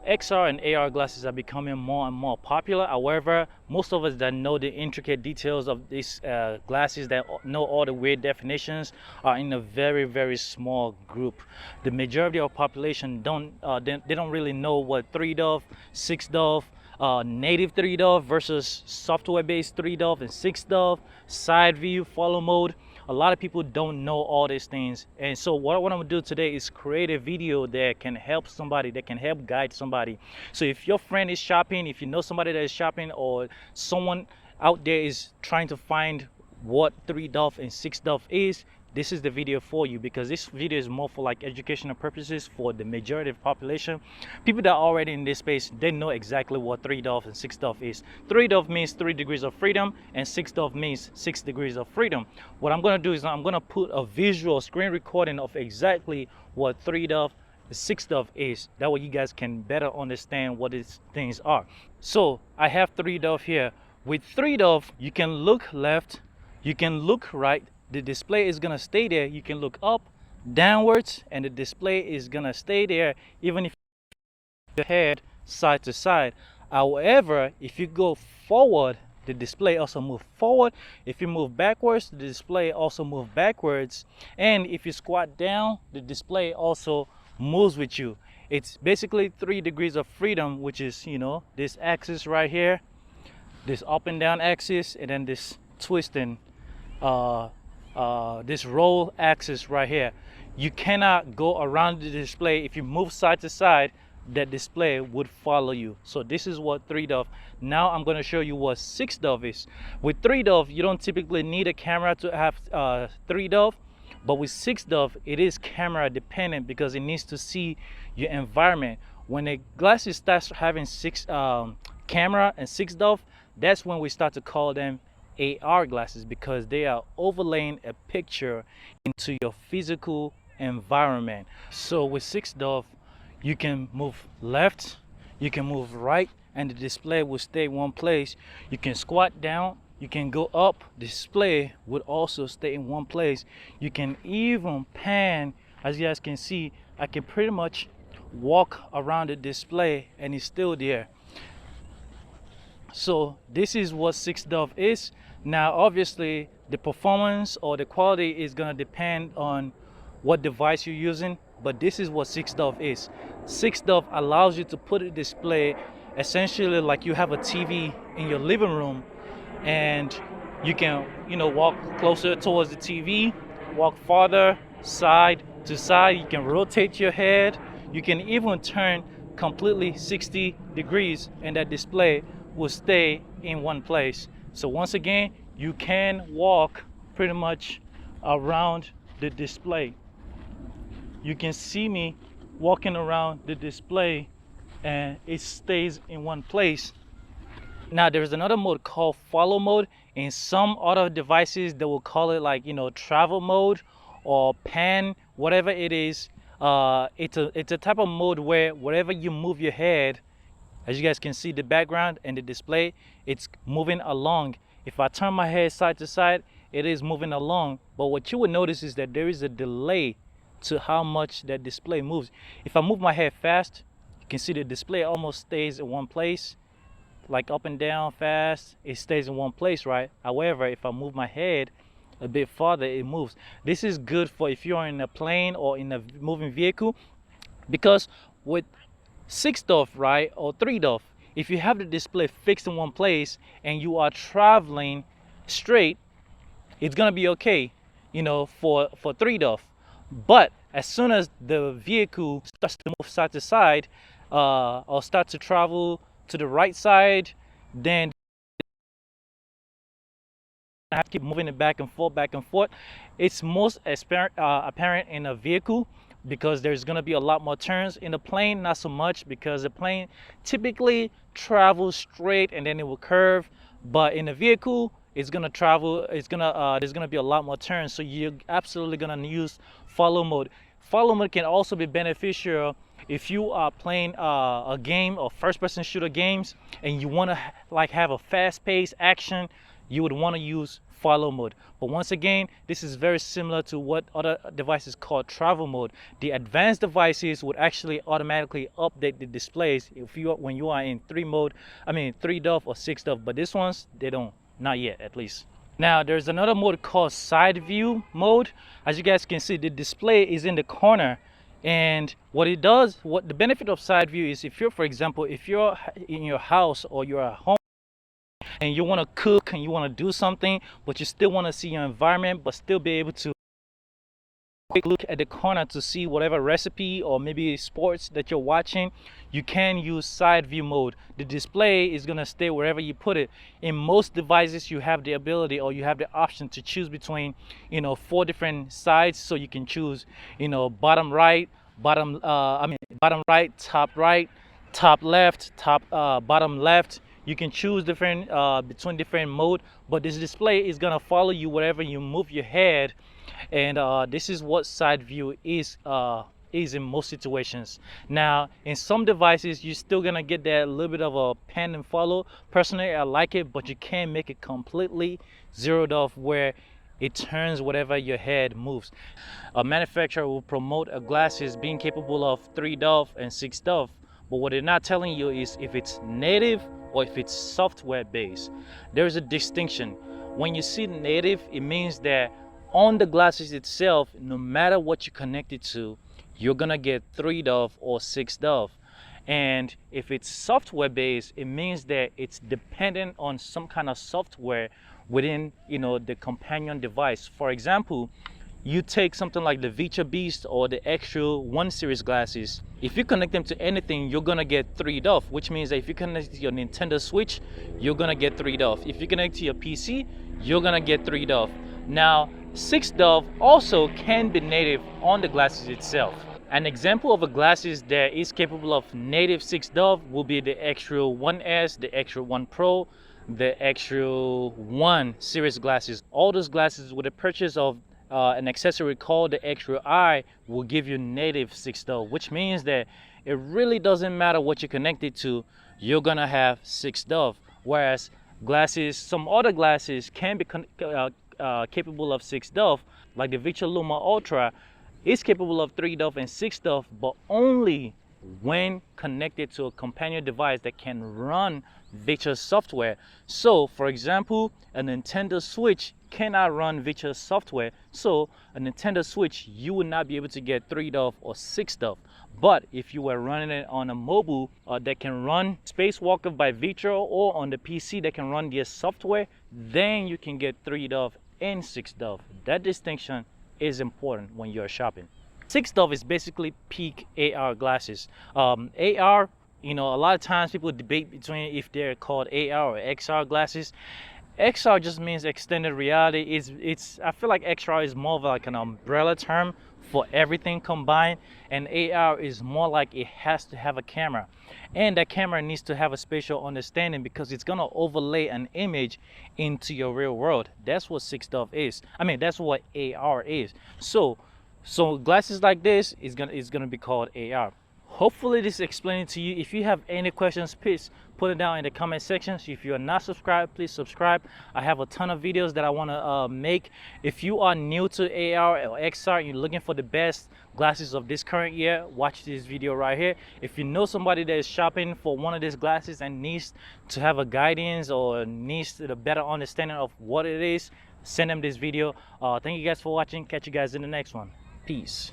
XR and AR glasses are becoming more and more popular. However, most of us that know the intricate details of these glasses, that know all the weird definitions, are in a very, very small group. The majority of population they don't really know what 3DoF, 6DoF, native 3DoF versus software-based 3DoF and 6DoF, side view, follow mode. A lot of people don't know all these things, and so what I'm gonna do today is create a video that can help somebody, that can help guide somebody. So if your friend is shopping, if you know somebody that is shopping, or someone out there is trying to find what 3DoF and 6DoF is, this is the video for you, because this video is more for like educational purposes for the majority of the population. People that are already in this space, they know exactly what 3DoF and 6DoF is. 3DoF means 3 degrees of freedom, and 6DoF means 6 degrees of freedom. What I'm going to do is I'm going to put a visual screen recording of exactly what 3DoF and 6DoF is. That way you guys can better understand what these things are. So I have 3DoF here. With 3DoF, you can look left, you can look right. The display is gonna stay there. You can look up, downwards, and the display is gonna stay there even if your head side to side. However, if you go forward, the display also move forward. If you move backwards, the display also move backwards. And if you squat down, the display also moves with you. It's basically 3 degrees of freedom, which is, you know, this axis right here, this up and down axis, and then this twisting this roll axis right here. You cannot go around the display. If you move side to side, that display would follow you. So this is what 3DoF. Now I'm going to show you what 6DoF is. With 3DoF, you don't typically need a camera to have 3DoF, but with 6DoF, it is camera dependent because it needs to see your environment. When a glasses starts having camera and 6DoF, that's when we start to call them AR glasses, because they are overlaying a picture into your physical environment. So with 6DoF, you can move left, you can move right, and the display will stay in one place. You can squat down, you can go up, the display would also stay in one place. You can even pan. As you guys can see, I can pretty much walk around the display and it's still there. So this is what 6DoF is. Now obviously the performance or the quality is going to depend on what device you're using, but this is what 6DoF is. 6DoF allows you to put a display essentially like you have a TV in your living room, and you can, you know, walk closer towards the TV, walk farther side to side. You can rotate your head, you can even turn completely 60 degrees and that display will stay in one place. So once again, you can walk pretty much around the display. You can see me walking around the display and it stays in one place. Now there's another mode called follow mode. In some other devices they will call it, like, you know, travel mode or pan, whatever it is. It's a type of mode where wherever you move your head, as you guys can see the background and the display, it's moving along. If I turn my head side to side, it is moving along. But what you would notice is that there is a delay to how much that display moves. If I move my head fast, you can see the display almost stays in one place. Like up and down fast, it stays in one place, right? However, if I move my head a bit farther, it moves. This is good for if you're in a plane or in a moving vehicle, because with 6DoF, right, or 3DoF, if you have the display fixed in one place and you are traveling straight, it's gonna be okay, you know, for 3DoF. But as soon as the vehicle starts to move side to side, or start to travel to the right side, then I have to keep moving it back and forth. It's most apparent in a vehicle, because there's going to be a lot more turns. In the plane, not so much, because the plane typically travels straight and then it will curve. But in a vehicle, it's going to travel, there's going to be a lot more turns. So you're absolutely going to use follow mode. Follow mode can also be beneficial if you are playing a game or first-person shooter games and you want to like have a fast-paced action. You would want to use follow mode. But once again, this is very similar to what other devices call travel mode. The advanced devices would actually automatically update the displays if you when you are in 3 mode, I mean 3 dove or 6 dove, but this ones they don't, not yet at least. Now there's another mode called side view mode. As you guys can see, the display is in the corner, and what it does, what the benefit of side view is, if you're, for example, if you're in your house or you're at home and you want to cook and you want to do something, but you still want to see your environment but still be able to quick look at the corner to see whatever recipe or maybe sports that you're watching, you can use side view mode. The display is going to stay wherever you put it. In most devices you have the ability, or you have the option, to choose between 4 different sides. So you can choose bottom right, bottom right, top left, bottom left. You can choose different between different mode, but this display is gonna follow you wherever you move your head, and this is what side view is in most situations. Now in some devices you're still gonna get that little bit of a pan and follow. Personally I like it, but you can't make it completely zeroed off where it turns whatever your head moves. A manufacturer will promote a glasses being capable of 3 dove and 6 dove, but what they're not telling you is if it's native or if it's software based. There's a distinction. When you see native, it means that on the glasses itself, no matter what you connect it to, you're gonna get 3 dove or 6 dove. And if it's software based, it means that it's dependent on some kind of software within the companion device. For example, you take something like the Vicha Beast or the Extra 1 series glasses. If you connect them to anything, you're gonna get 3 dove, which means that if you connect to your Nintendo Switch, you're gonna get 3 dove. If you connect to your PC, you're gonna get 3 dove. Now 6 dove also can be native on the glasses itself. An example of a glasses that is capable of native 6 dove will be the Extra 1S, the Extra 1 Pro, the Extra 1 series glasses. All those glasses with the purchase of an accessory called the Extra Eye will give you native 6 dove, which means that it really doesn't matter what you connect it to, you're gonna have 6 dove. Whereas glasses, some other glasses can be capable of 6 dove, like the Vicha Luma Ultra is capable of 3 dove and 6 dove, but only when connected to a companion device that can run Vicha software. So for example, a Nintendo Switch cannot run Vicha software, so a Nintendo Switch you would not be able to get 3 dove or 6 dove. But if you were running it on a mobile that can run Spacewalker by Vicha, or on the PC that can run their software, then you can get 3 dove and 6 dove. That distinction is important when you're shopping. 6 dove is basically peak AR glasses. AR, a lot of times people debate between if they're called AR or XR glasses. XR just means extended reality. It's I feel like XR is more of like an umbrella term for everything combined, and AR is more like it has to have a camera, and that camera needs to have a spatial understanding because it's gonna overlay an image into your real world. That's what 6 dove is. I mean, that's what AR is. So glasses like this is gonna be called AR. Hopefully this explained it to you. If you have any questions, please put it down in the comment section. If you are not subscribed, please subscribe. I have a ton of videos that I want to make. If you are new to AR or XR and you're looking for the best glasses of this current year, watch this video right here. If you know somebody that is shopping for one of these glasses and needs to have a guidance or needs a better understanding of what it is, send them this video. Thank you guys for watching. Catch you guys in the next one. Peace.